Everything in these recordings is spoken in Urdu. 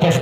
10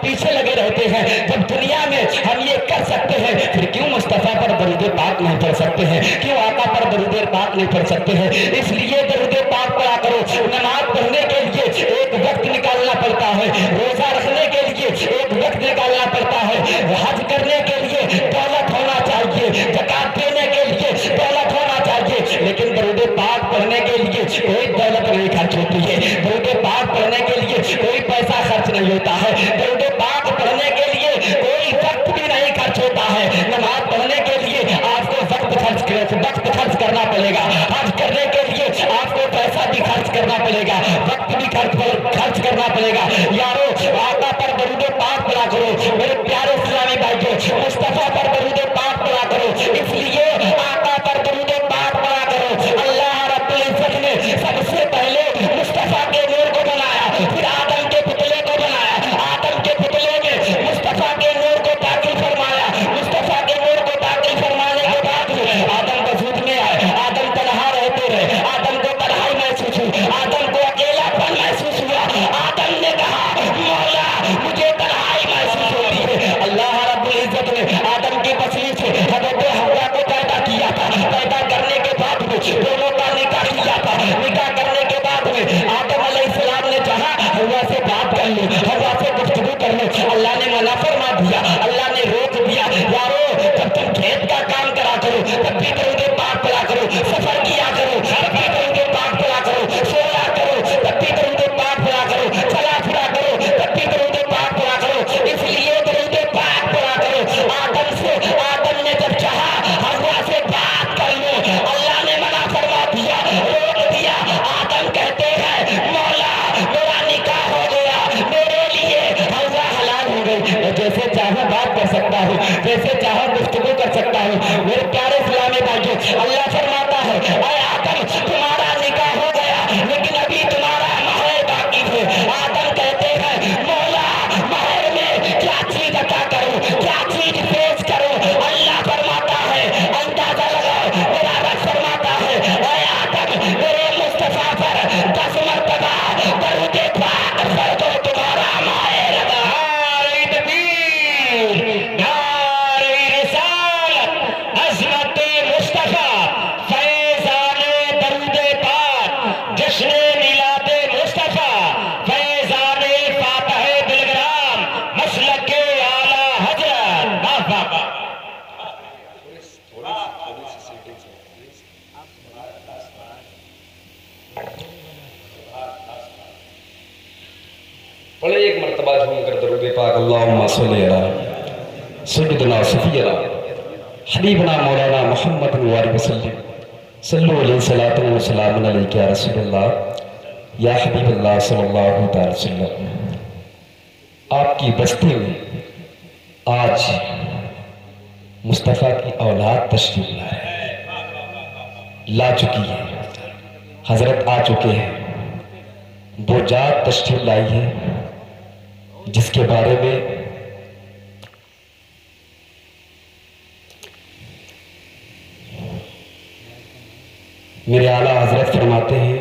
پیچھے لگے رہتے ہیں. جب دنیا میں ہم یہ کر سکتے ہیں پھر کیوں مصطفیٰ پر درود پاک نہیں پڑھ سکتے ہیں؟ کیوں آقا پر درود پاک نہیں پڑھ سکتے ہیں؟ اس لیے درود پاک پڑھا کرو. نماز پڑھنے کے لیے ایک وقت نکالنا پڑتا ہے, روزہ رکھنے کے لیے ایک وقت نکالنا پڑتا ہے, حج کرنے کے لیے دولت ہونا چاہیے, زکات دینے کے لیے دولت ہونا چاہیے, لیکن درود پاک پڑھنے کے لیے کوئی دولت نہیں خرچ ہوتی ہے. درود پاک پڑھنے کے لیے کوئی پیسہ خرچ نہیں ہوتا ہے. درود پاک پڑھنے کے لیے کوئی وقت بھی نہیں خرچ ہوتا ہے. نماز پڑھنے کے لیے آپ کو وقت خرچ کرنا پڑے گا. حج کرنے کے لیے آپ کو پیسہ بھی خرچ کرنا پڑے گا, وقت بھی خرچ کرنا پڑے گا. یارو آقا پر درود پاک پڑھا کرو. میرے پیارے اسلامی بھائیوں, مصطفیٰ پر درود پاک پڑھا کرو. اس لیے آقا پر درود پاک پڑھا کرو. اللہ رب العزت نے سب سے پہلے مصطفیٰ کے نور کو بنایا, پھر آدم کے پتلے کو بنایا. آدم کے پتلے میں مصطفیٰ کے نور کو داخل فرمایا. مصطفیٰ کے نور کو داخل فرمانے کے بعد آدم وجود میں آئے. آدم تنہا رہتے رہے, آدم کو تنہائی محسوس ہوئی, آدم کو اکیلا پن محسوس ہوا. آدم نے کہا مولا مجھے تنہائی محسوس ہوتی ہے. اللہ رب العزت نے آدم کی پسلی سے حضرت حوا کو پیدا کیا تھا. پیدا کرنے کے بعد میں دونوں کا نکاح کیا تھا. نکاح کرنے کے بعد میں آدم علیہ السلام نے چاہا حوا سے بات کر لوں, حوا سے گفتگو کر لوں. اللہ نے منع فرما دیا, اللہ نے روک دیا. یارو جب تم کھیت کا کام کرا کرو تب بھی درود پاک پڑھا کرو, سفر کیا کرو تب بھی درود پاک پڑھا کرو, سویا کرو تب بھی درود پاک پڑھا کرو, چلا پھرا کرو تب بھی درود پاک پڑھا کرو. اس لیے درود پاک پڑھا کرو. آدم نے جب چاہا حوا سے بات کر لو, اللہ نے منع فرما دیا, روک دیا. آدم کہتے ہیں مولا میرا نکاح ہو گیا, میرے لیے حوا حلال ہو گئی, میں جیسے چاہوں بات کر سکتا ہوں, جیسے چاہوں گفتگو کر سکتا ہوں. میرے پیارے اسلامی بھائیوں, اللہ فرماتا ہے اے آدم تمہارا نکاح ہو گیا لیکن ابھی تمہارا مہر باقی ہے. آدم کہتے ہیں مولا مہر میں کیا چیز عطا کروں, کیا چیز پیش کروں؟ اللہ فرماتا ہے اندازہ لگاؤ. میرا رب فرماتا ہے اے آدم میرے مصطفیٰ پر 10 مرتبہ درود پاک پڑھ دو, تمہارا مہر لگا. عظمت مصطفیٰ فیضان درود پاک, جشن میلاد مصطفیٰ, فیضان فاتح بلگرام, مسلک اعلیٰ حضرت. بابا پڑھے ایک مرتبہ جھوم کر درود پاک. اللہم صلی علی سیدنا صفینا حبیبنا مولانا محمد وآلہ وسلم. صلو علیہ صلاۃ و سلام علیک یا رسول اللہ یا حبیب اللہ صلی اللہ تعالی وسلم. آپ کی بستی میں آج مصطفیٰ کی اولاد تشریف لا چکی ہے. حضرت آ چکے ہیں. وہ ذات تشریف لائی ہے جس کے بارے میں میرے اعلیٰ حضرت فرماتے ہیں.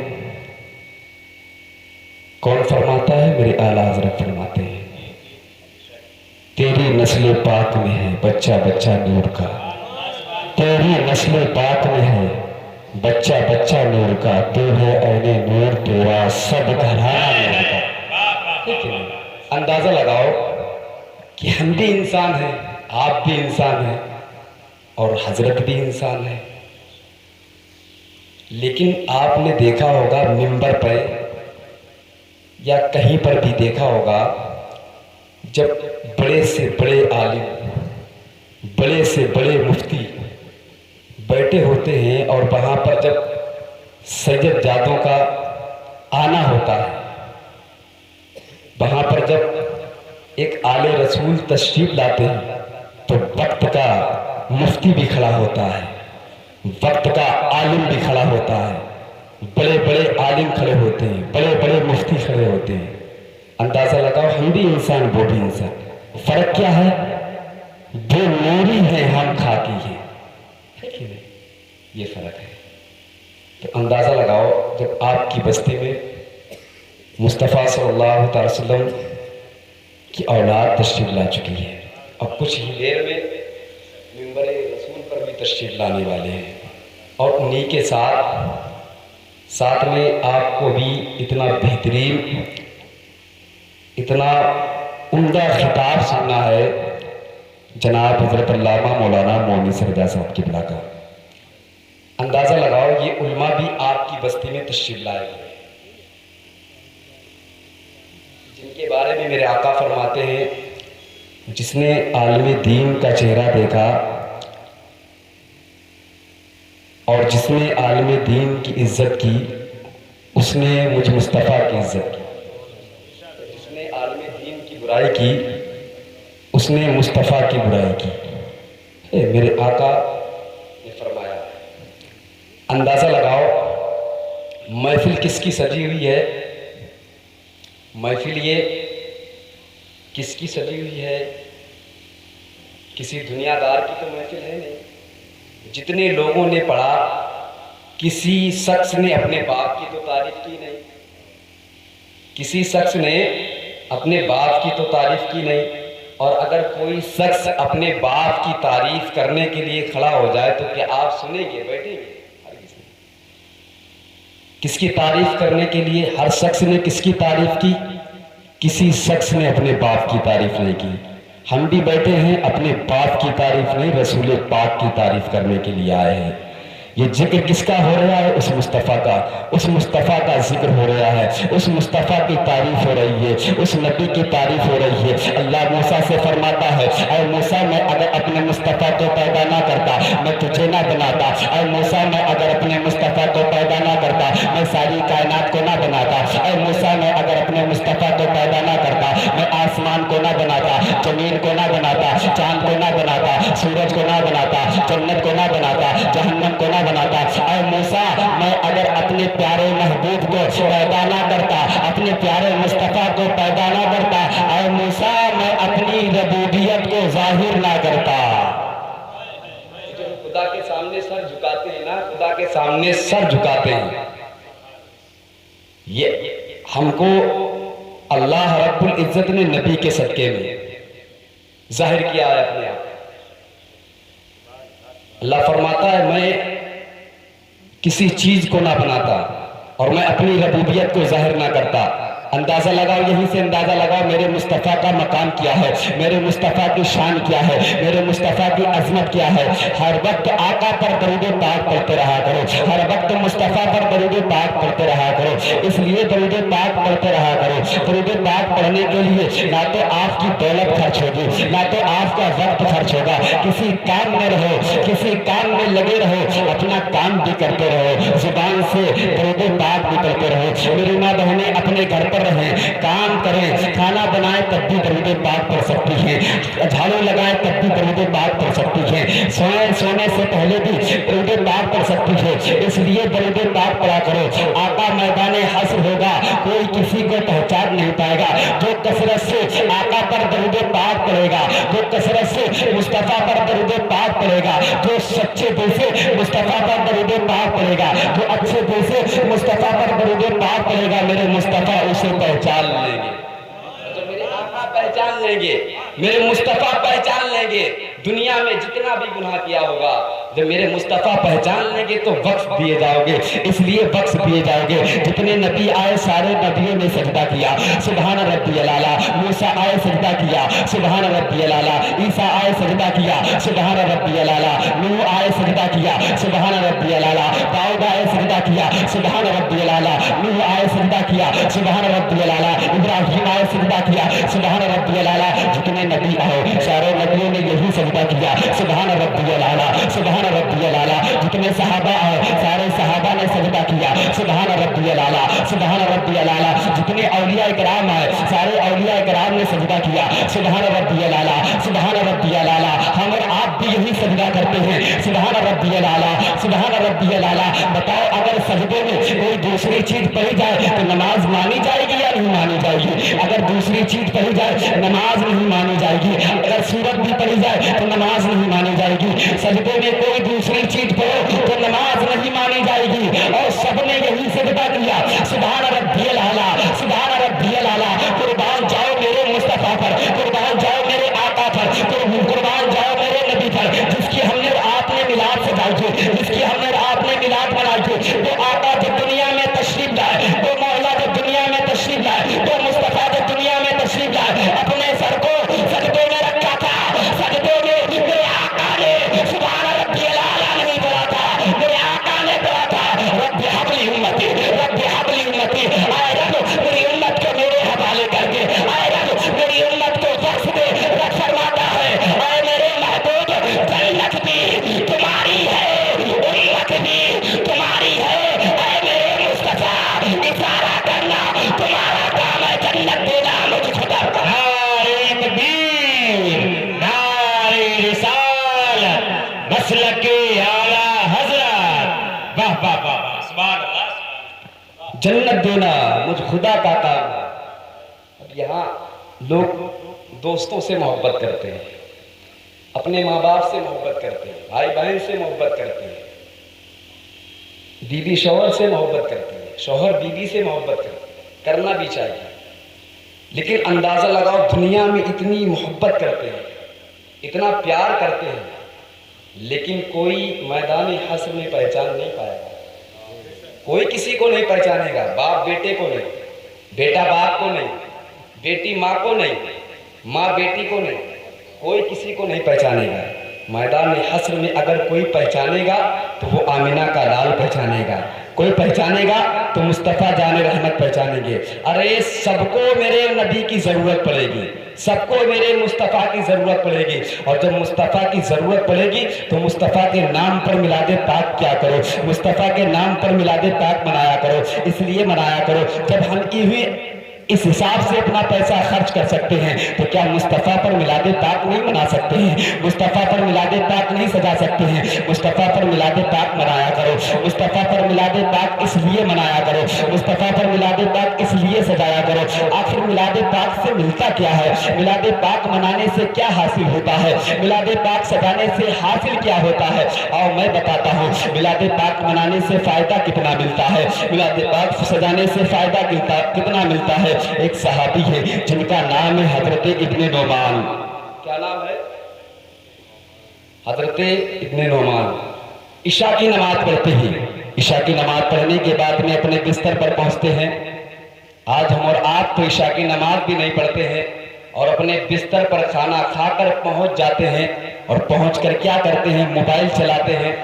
کون فرماتا ہے؟ میرے اعلیٰ حضرت فرماتے ہیں تیری نسل پاک میں ہے بچہ بچہ نور کا, تیری نسل پاک میں ہے بچہ بچہ نور کا, تو ہے عین نور تیرا سب گھرانہ نور کا. اندازہ لگاؤ کہ ہم بھی انسان ہیں, آپ بھی انسان ہیں, اور حضرت بھی انسان ہے. لیکن آپ نے دیکھا ہوگا ممبر پہ یا کہیں پر بھی دیکھا ہوگا جب بڑے سے بڑے عالم, بڑے سے بڑے مفتی بیٹھے ہوتے ہیں اور وہاں پر جب سید جادوں کا آنا ہوتا ہے, وہاں پر جب ایک آل رسول تشریف لاتے ہیں تو وقت کا مفتی بھی کھڑا ہوتا ہے, وقت کا عالم بھی کھڑا ہوتا ہے, بڑے بڑے عالم کھڑے ہوتے ہیں, بڑے بڑے مفتی کھڑے ہوتے ہیں. اندازہ لگاؤ ہم بھی انسان وہ بھی انسان. فرق کیا ہے؟ وہ نوری ہیں ہم خاکی ہیں, یہ فرق ہے. تو اندازہ لگاؤ جب آپ کی بستی میں مصطفیٰ صلی اللہ علیہ وسلم کی اولاد تشریف لا چکی ہے، اب کچھ ہی دیر میں منبر رسول پر بھی تشریف لانے والے ہیں، اور انہی کے ساتھ میں آپ کو بھی اتنا بہترین، اتنا عمدہ خطاب سننا ہے جناب حضرت علامہ مولانا مونی سرجہ صاحب قبلہ کا۔ اندازہ لگاؤ یہ علماء بھی آپ کی بستی میں تشریف لائے ہوئے ہیں، جن کے بارے میں میرے آقا فرماتے ہیں جس نے عالم دین کا چہرہ دیکھا اور جس نے عالم دین کی عزت کی اس نے مجھ مصطفیٰ کی عزت کی، جس نے عالم دین کی برائی کی اس نے مصطفیٰ کی برائی کی۔ میرے آقا نے فرمایا، اندازہ لگاؤ محفل کس کی سجی ہوئی ہے؟ محفل یہ کس کی سجی ہوئی ہے؟ کسی دنیا دار کی تو محفل ہے نہیں۔ جتنے لوگوں نے پڑھا کسی شخص نے اپنے باپ کی تو تعریف کی نہیں، کسی شخص نے اپنے باپ کی تو تعریف کی نہیں، اور اگر کوئی شخص اپنے باپ کی تعریف کرنے کے لیے کھڑا ہو جائے تو کیا آپ سنیں گے، بیٹھیں گے؟ کس کی تعریف کرنے کے لیے ہر شخص نے کس کی تعریف کی؟ کسی شخص نے اپنے باپ کی تعریف نہیں کی۔ ہم بھی بیٹھے ہیں اپنے باپ کی تعریف نہیں، رسول پاک کی تعریف کرنے کے لیے آئے ہیں۔ یہ ذکر کس کا ہو رہا ہے؟ اس مصطفیٰ کا، اس مصطفیٰ کا ذکر ہو رہا ہے، اس مصطفیٰ کی تعریف ہو رہی ہے، اس نبی کی تعریف ہو رہی ہے۔ اللہ موسیٰ سے فرماتا ہے، اے موسیٰ میں اگر اپنے مصطفیٰ کو پیدا نہ کرتا میں تجھے نہ بناتا، اے موسیٰ میں اگر اپنے مصطفیٰ کو پیدا نہ کرتا میں ساری کائنات کو نہ بناتا، اے موسیٰ میں اگر اپنے مصطفیٰ کو پیدا نہ کرتا میں آسمان کو نہ بناتا، زمین کو نہ بناتا، چاند کو نہ بناتا، سورج کو نہ بناتا، جنت کو نہ بناتا، جہنم کو نہ بناتا۔ اے موسیٰ میں اگر اپنے پیارے محبوب کو پیدا نہ کرتا، اپنے پیارے مصطفیٰ کو پیدا نہ کرتا، اے موسیٰ میں اپنی ربوبیت کو ظاہر نہ کرتا۔ جو خدا کے سامنے سر جھکاتے ہیں نا، خدا کے سامنے سر جھکاتے ہیں، یہ ہم کو اللہ رب العزت نے نبی کے صدقے میں ظاہر کیا ہے اپنے آپ۔ اللہ فرماتا ہے میں کسی چیز کو نہ بناتا اور میں اپنی ربوبیت کو ظاہر نہ کرتا۔ اندازہ لگاؤ، یہیں سے اندازہ لگاؤ میرے مصطفیٰ کا مقام کیا ہے، میرے مصطفیٰ کی شان کیا ہے، میرے مصطفیٰ کی عظمت کیا ہے۔ ہر وقت آقا پر درود پاک پڑھتے رہا کرو، ہر وقت مصطفیٰ پر درود پاک پڑھتے رہا کرو، اس لیے درود پاک پڑھتے رہا کرو۔ درود پاک پڑھنے کے لیے نہ تو آپ کی دولت خرچ ہوگی، نہ تو آپ کا وقت خرچ ہوگا۔ کسی کام میں رہو، کسی کام میں لگے رہو، اپنا کام بھی کرتے رہو، زبان سے درود پاک بھی کرتے رہو۔ میری ماں بہنیں اپنے گھر پر رہیں، کام کریں، کھانا بنائیں تب بھی درود پاک پڑھ سکتی ہیں، جھاڑو لگائیں تب بھی درود پاک پڑھ سکتی ہیں، سونے سے پہلے بھی درود پاک پڑھ سکتی ہے۔ اس لیے درود پاک پڑھا کرو۔ آقا میدان حشر ہوگا، کوئی کسی کو پہچان نہیں پائے گا۔ جو کثرت سے آقا پر درود پاک پڑھے گا، جو کثرت سے مصطفیٰ پر درود پاک پڑھے گا، جو سچے دل سے مصطفیٰ پر درود پاک پڑھے گا، جو اچھے دل سے مصطفیٰ پر درود پاک پڑھے گا، میرے مصطفیٰ اسے پہچان لیں گے۔ جو میرے آقا پہچان لیں گے، میرے مصطفیٰ پہچان لیں گے، دنیا میں جتنا بھی گناہ کیا ہوگا جب میرے مصطفیٰ پہچان لیں گے تو بخش دیے جاؤ گے، اس لیے بخش دیے جاؤ گے۔ جتنے نبی آئے سارے نبیوں نے سجدہ کیا، سبحان ربی الاعلیٰ۔ موسیٰ آئے سجدہ کیا، سبحان ربی الاعلیٰ۔ عیسیٰ آئے سجدہ کیا، سبحان ربی الاعلیٰ۔ نوح آئے سجدہ کیا، سبحان ربی الاعلیٰ۔ داؤد آئے سجدہ کیا، سبحان ربی الاعلیٰ۔ نوح آئے سجدہ کیا، سبحان ربی الاعلیٰ۔ ابراہیم آئے سجدہ کیا، سبحان ربی الاعلیٰ۔ جتنے نبی آئے سارے نبیوں نے یہی سجدہ کیا، سبحان ربی الاعلیٰ، سبحان ربی الاعلیٰ۔ جتنے صحابہ آئے سارے صحابہ نے سجدہ کیا، سبحان ربی الاعلیٰ، سبحان ربی الاعلیٰ۔ جتنے اولیاء کرام آئے سارے اولیاء کرام نے سجدہ کیا، سبحان ربی الاعلیٰ، سبحان ربی الاعلیٰ۔ ہم اور آپ بھی یہی سجدہ کرتے ہیں، سبحان ربی الاعلیٰ، سبحان ربی الاعلیٰ۔ بتاؤ اگر سجدے میں کوئی دوسری چیز پڑھی جائے تو نماز مانی جائے گی یا نہیں مانی جائے گی؟ اگر دوسری چیز پڑھی جائے نماز نہیں مانی جائے گی، اگر سورت بھی پڑھی جائے تو نماز نہیں مانی جائے گی۔ سجدے میں کوئی دوسری چیز پڑھو تو نماز نہیں مانی جائے گی، اور سب نے یہی سجدہ کیا، سبحان ربی الاعلیٰ، سبحان ربی الاعلیٰ۔ قربان جاؤ میرے مصطفیٰ پر، مسلک اعلیٰ حضرت، واہ واہ واہ واہ، سبحان اللہ۔ جنت دینا مجھ خدا کا کام ہے۔ اب یہاں لوگ دوستوں سے محبت کرتے ہیں، اپنے ماں باپ سے محبت کرتے ہیں، بھائی بہن سے محبت کرتے ہیں، بیوی شوہر سے محبت کرتے ہیں، شوہر بیوی سے محبت کرنا بھی چاہیے، لیکن اندازہ لگاؤ دنیا میں اتنی محبت کرتے ہیں، اتنا پیار کرتے ہیں، لیکن کوئی میدان حشر میں پہچان نہیں پائے گا، کوئی کسی کو نہیں پہچانے گا، باپ بیٹے کو نہیں، بیٹا باپ کو نہیں، بیٹی ماں کو نہیں، ماں بیٹی کو نہیں، کوئی کسی کو نہیں پہچانے گا۔ میدان حشر میں اگر کوئی پہچانے گا تو وہ آمینہ کا لال پہچانے گا، کوئی پہچانے گا تو مصطفیٰ جان رحمت پہچانیں گے۔ ارے سب کو میرے نبی کی ضرورت پڑے گی، سب کو میرے مصطفیٰ کی ضرورت پڑے گی، اور جب مصطفیٰ کی ضرورت پڑے گی تو مصطفیٰ کے نام پر میلاد پاک کیا کرو، مصطفیٰ کے نام پر میلاد پاک منایا کرو۔ اس لیے منایا کرو جب ہم اس حساب سے اپنا پیسہ خرچ کر سکتے ہیں تو کیا مصطفیٰ پر میلاد پاک نہیں منا سکتے ہیں؟ مصطفیٰ پر میلاد پاک نہیں سجا سکتے ہیں؟ مصطفیٰ پر میلاد پاک منایا کرو، مصطفیٰ پر میلاد پاک اس لیے منایا کرو، مصطفیٰ پر میلاد پاک اس لیے سجایا کرو۔ آخر میلاد پاک سے ملتا کیا ہے؟ میلاد پاک منانے سے کیا حاصل ہوتا ہے؟ میلاد پاک سجانے سے حاصل کیا ہوتا ہے؟ اور میں بتاتا ہوں میلاد پاک منانے سے فائدہ کتنا ملتا ہے، میلاد پاک سجانے سے فائدہ کتنا ملتا ہے۔ ایک صحابی ہے جن کا نام ہے حضرت ابن نعمان۔ کیا نام ہے؟ حضرت ابن نعمان۔ عشاء کی نماز پڑھتے ہیں، عشاء کی نماز پڑھنے کے بعد میں اپنے بستر پر پہنچتے ہیں۔ آج ہم اور آپ تو عشاء کی نماز بھی نہیں پڑھتے ہیں اور اپنے بستر پر کھانا کھا کر پہنچ جاتے ہیں، اور پہنچ کر کیا کرتے ہیں؟ موبائل چلاتے ہیں،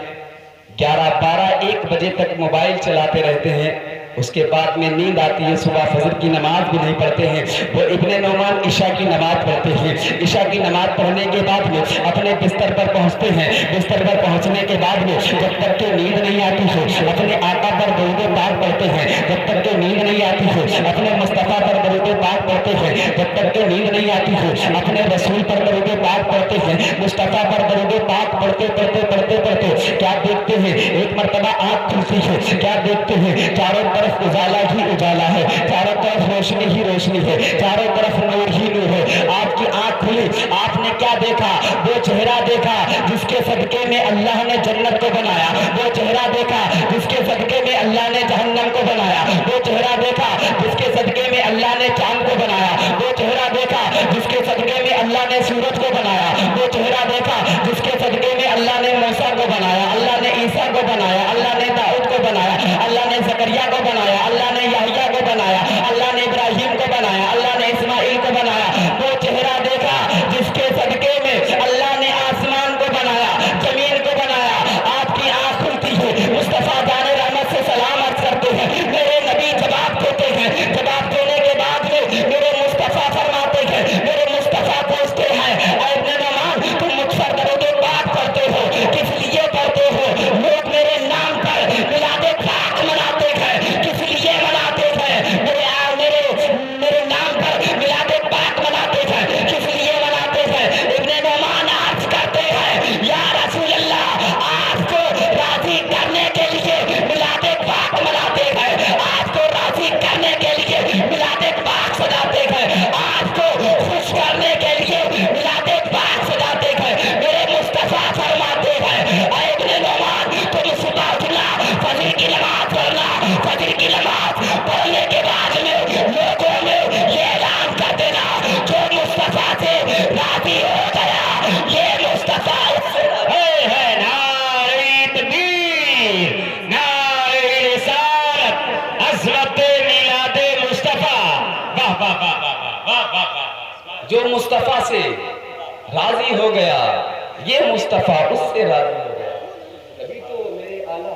11، 12، 1 بجے تک موبائل چلاتے رہتے ہیں۔ اس کے بعد میں نیند آتی ہے، صبح فجر کی نماز بھی نہیں پڑھتے ہیں۔ وہ ابن نعمان عشاء کی نماز پڑھتے ہیں، عشاء کی نماز پڑھنے کے بعد میں اپنے بستر پر پہنچتے ہیں۔ بستر پر پہنچنے کے بعد میں جب تک کہ نیند نہیں آتی ہے اپنے آقا پر درود پاک پڑھتے ہیں، جب تک کہ نیند نہیں آتی ہے اپنے مصطفیٰ پر درود پاک پڑھتے ہیں، جب تک کہ نیند نہیں آتی ہے اپنے رسول پر درود پاک پڑھتے ہیں، مصطفیٰ پر درود پاک پڑھتے پڑھتے پڑھتے پڑھتے کیا دیکھتے ہیں؟ ایک مرتبہ آنکھ کھلتی ہے، کیا دیکھتے ہیں؟ چاروں طرف اجالا ہی اجالا ہے، چاروں طرف روشنی ہی روشنی ہے، چاروں طرف نور ہی نور ہے۔ آپ کی آنکھ کھلی، آپ نے کیا دیکھا؟ وہ چہرہ دیکھا جس کے صدقے میں اللہ نے جنت کو بنایا، وہ چہرہ دیکھا جس کے صدقے میں اللہ نے جہنم کو بنایا، وہ چہرہ دیکھا جس کے صدقے میں اللہ نے چاند کو بنایا، وہ چہرہ دیکھا جس کے صدقے میں اللہ نے سورج کو بنایا، وہ چہرہ دیکھا جس کے صدقے میں اللہ نے موسیٰ کو بنایا، اللہ نے عیسیٰ کو بنایا، اللہ نے داؤد کو بنایا، اللہ نے زکریا کو بنایا، اللہ نے یحییٰ کو بنایا، اللہ نے ابراہیم کو بنایا، اللہ نے اسماعیل کو بنایا۔ وہ چہرہ دیکھا جس کے صدقے میں اللہ نے آسمان کو بنایا، زمین کو بنایا۔ آپ کی آنکھ کھلتی ہے، مصطفیٰ جان رحمت سے سلام عرض کرتے ہیں، میرے نبی جواب دیتے ہیں، جواب دینے کے بعد میں میرے مصطفیٰ فرماتے ہیں، میرے مصطفیٰ پوچھتے ہیں اے ابن نعمان تم مجھ پر درود پاک پڑھتے ہو، کس لیے پڑھتے ہو؟ لوگ میرے نام پر میلاد پاک مناتے ہیں، کس لیے مناتے ہیں؟ میرے نام پر میلاد پاک مناتے ہیں، کس لیے مناتے ہیں؟ ابن نعمان عرض کرتے ہیں یا رسول اللہ آپ کو راضی کرنے کے لیے میلاد پاک مناتے ہیں، آپ کو راضی کرنے کے لیے میلاد پاک سجاتے ہیں، آپ کو خوش کرنے کے لیے میلاد پاک سجاتے ہیں۔ میرے مصطفیٰ فرماتے ہیں اے ابن نعمان تم صبح اٹھنا، فجر کی نماز پڑھنا، فجر کی نماز پڑھنے کے بعد میں لوگوں میں یہ اعلان کر دینا جو مصطفیٰ سے راضی ہو گیا یہ مصطفیٰ اس سے ہے نعرہ تکبیر، نعرہ رسالت، عظمت میلاد مصطفیٰ، واہ واہ واہ واہ واہ واہ واہ۔ جو مصطفیٰ سے راضی ہو گیا یہ مصطفیٰ اس سے راضی ہو گیا۔ تبھی تو میرے اعلیٰ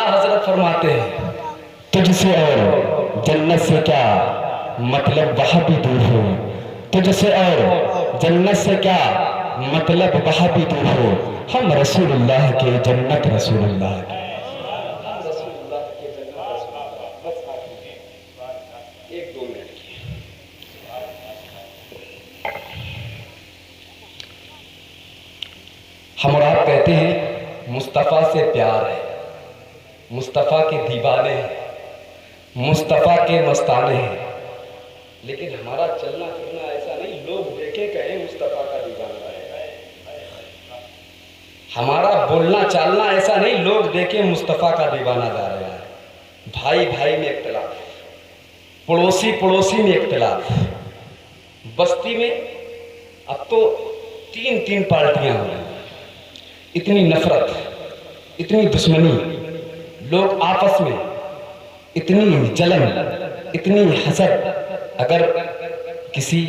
حضرت فرماتے ہیں تجھ سے اور جنت سے کیا مطلب وہاں بھی دور ہو، تجھ سے اور جنت سے کیا مطلب وہاں بھی دور ہو، ہم رسول اللہ کے جنت رسول اللہ کے۔ ہم اور آپ کہتے ہیں مصطفیٰ سے پیار ہے، مصطفیٰ کے دیوانے ہیں، مصطفیٰ کے مستانے ہیں، لیکن ہمارا چلنا پھرنا ایسا نہیں لوگ دیکھیں کہیں مصطفیٰ کا دیوانہ ہے۔ ہمارا بولنا چالنا ایسا نہیں لوگ دیکھیں مصطفیٰ کا دیوانہ جا رہا ہے۔ بھائی بھائی میں اختلاف، پڑوسی پڑوسی میں اختلاف، بستی میں اب تو تین پارٹیاں ہو گئی، اتنی نفرت، اتنی دشمنی، لوگ آپس میں اتنی جلن، اتنی حسد۔ اگر کسی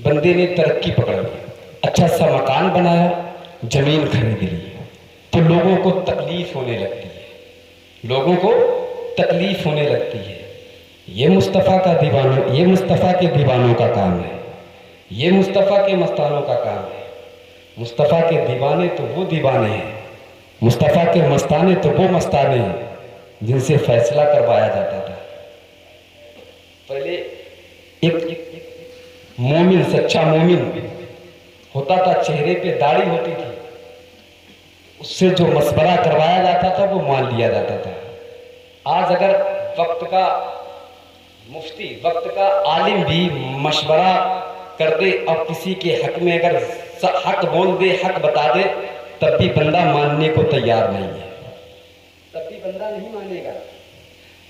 بندے نے ترقی پکڑ لی، اچھا سا مکان بنایا، زمین خرید لی، تو لوگوں کو تکلیف ہونے لگتی ہے، لوگوں کو تکلیف ہونے لگتی ہے۔ یہ مصطفیٰ کا دیوانوں، یہ مصطفیٰ کے دیوانوں کا کام ہے، یہ مصطفیٰ کے مستانوں کا کام ہے۔ مصطفیٰ کے دیوانے تو وہ دیوانے ہیں، مصطفیٰ کے مستانے تو وہ مستانے ہیں جن سے فیصلہ کروایا جاتا تھا۔ پہلے ایک مومن، سچا مومن ہوتا تھا، چہرے پہ داڑھی ہوتی تھی، اس سے جو مشورہ کروایا جاتا تھا وہ مان لیا جاتا تھا۔ آج اگر وقت کا مفتی، وقت کا عالم بھی مشورہ کر دے اور کسی کے حق میں اگر حق بول دے، حق بتا دے، تب بھی بندہ ماننے کو تیار نہیں ہے، تب بھی بندہ نہیں مانے گا،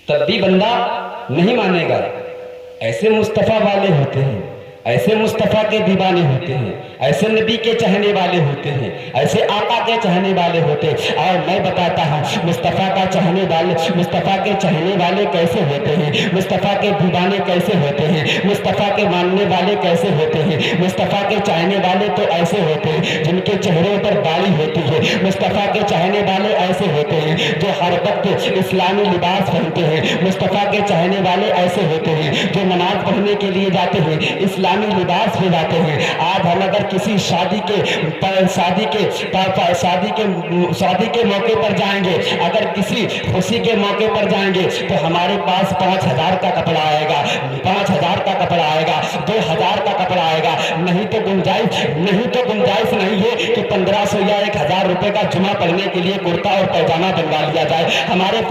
تب بھی بندہ نہیں مانے گا۔ ایسے مصطفیٰ والے ہوتے ہیں، ایسے مصطفیٰ کے دیوانے ہوتے ہیں، ایسے نبی کے چاہنے والے ہوتے ہیں، ایسے آقا کے چاہنے والے ہوتے ہیں۔ اور میں بتاتا ہوں مصطفیٰ کا چاہنے والے، مصطفیٰ کے چاہنے والے کیسے ہوتے ہیں، مصطفیٰ کے دیوانے کیسے ہوتے ہیں، مصطفیٰ کے ماننے والے کیسے ہوتے ہیں۔ مصطفیٰ کے چاہنے والے تو ایسے ہوتے ہیں جن کے چہروں پر داڑھی ہوتی ہے۔ مصطفیٰ کے چاہنے والے ایسے ہوتے ہیں جو ہر وقت اسلامی لباس پہنتے ہیں۔ مصطفیٰ کے چاہنے والے ایسے ہوتے ہیں جو نماز پڑھنے کے لیے جاتے ہیں، اسلامی لباس پہ جاتے ہیں۔ آج ہم اگر کسی شادی کے موقع پر جائیں گے، اگر کسی خوشی کے موقع پر جائیں گے تو ہمارے پاس 5,000 کا کپڑا آئے گا، 5,000 کا کپڑا آئے گا، 2,000 کا کپڑا آئے گا، نہیں تو گنجائش نہیں ہے کہ 1,500 یا 1,000 روپے کا جمعہ پڑھنے کے لیے کرتا اور پیجامہ بنوا لیا جائے۔ ہمارے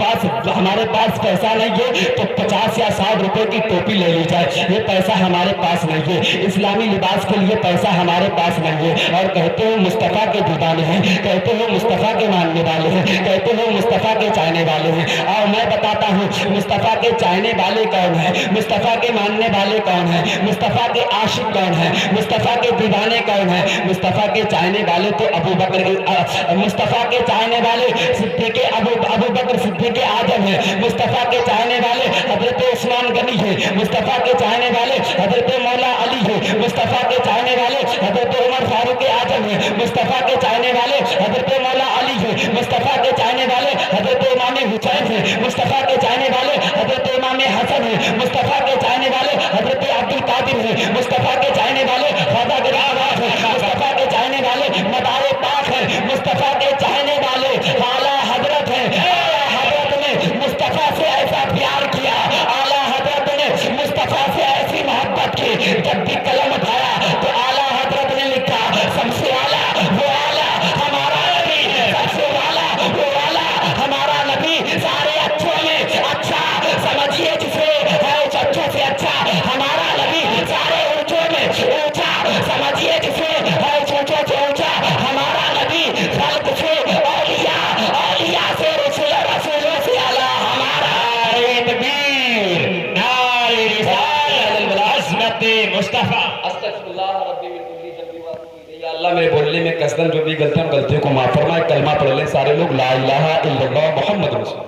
پاس پیسہ نہیں ہے تو 50 یا 100 روپے کی ٹوپی لے لی جائے، یہ پیسہ ہمارے پاس نہیں ہے، اسلامی لباس کے لیے پیسہ ہمارے پاس نہیں ہے، اور کہتے ہیں مصطفیٰ کے دیوانے ہیں، کہتے ہیں مصطفیٰ کے ماننے والے ہیں، کہتے ہیں مصطفیٰ کے چاہنے والے ہیں۔ اور میں بتاتا ہوں مصطفیٰ کے چاہنے والے کون ہیں، مصطفیٰ کے ماننے والے کون ہیں، مصطفیٰ کے عاشق کون ہیں، مصطفیٰ کے دیوانے کون ہیں۔ مصطفیٰ کے چاہنے والے تو مصطفیٰ کے چاہنے والے صدیق ابو بکر صدیق اعظم ہیں، مصطفیٰ کے چاہنے والے حضرت عثمان غنی ہیں، مصطفیٰ کے چاہنے والے حضرت مولا علی ہے، مصطفیٰ کے چاہنے والے حضرت عمر فاروق اعظم ہے، مصطفیٰ کے چاہنے والے حضرت مولا علی ہے، مصطفیٰ کے چاہنے والے حضرت امام حسین ہے، مصطفیٰ کے چاہنے والے حضرت امام حسن ہے، مصطفیٰ کے چاہنے والے حضرت عبد القادر ہے، مصطفیٰ کے چاہنے والے خواجہ گرانواز ہے، مصطفیٰ کے چاہنے والے مدار پاک ہے، مصطفیٰ کے چاہنے والے اعلیٰ حضرت ہیں۔ اعلیٰ حضرت نے مصطفیٰ سے ایسا پیار کیا، اعلیٰ حضرت نے مصطفیٰ سے ایسی محبت کی، جب بھی قلم اٹھایا تو اعلیٰ حضرت نے لکھا سب سے اعلیٰ وہ اعلیٰ ہمارا نبی، سب سے اعلیٰ وہ اعلیٰ ہمارا نبی، سارے اچھوں میں اچھا سمجھیے جسے ہے اچھوں سے اچھا ہمارا نبی، سارے اونچوں میں اونچا سمجھیے جسے ہے اونچوں سے اونچا ہمارا نبی، خلق سے اولیاء، اولیاء سے رسول، رسولوں سے اعلیٰ ہمارا تکبیر، نعرہ رسالت، عظمت مصطفیٰ۔ استغفر اللہ ربی من کل ذنب واتوب الیہ۔ یا اللہ میرے بولنے میں قصداً جو بھی غلطیوں کو معاف فرمائے۔ کلمہ پڑھ لیں سارے لوگ، لا الہ الا اللہ محمد رسول۔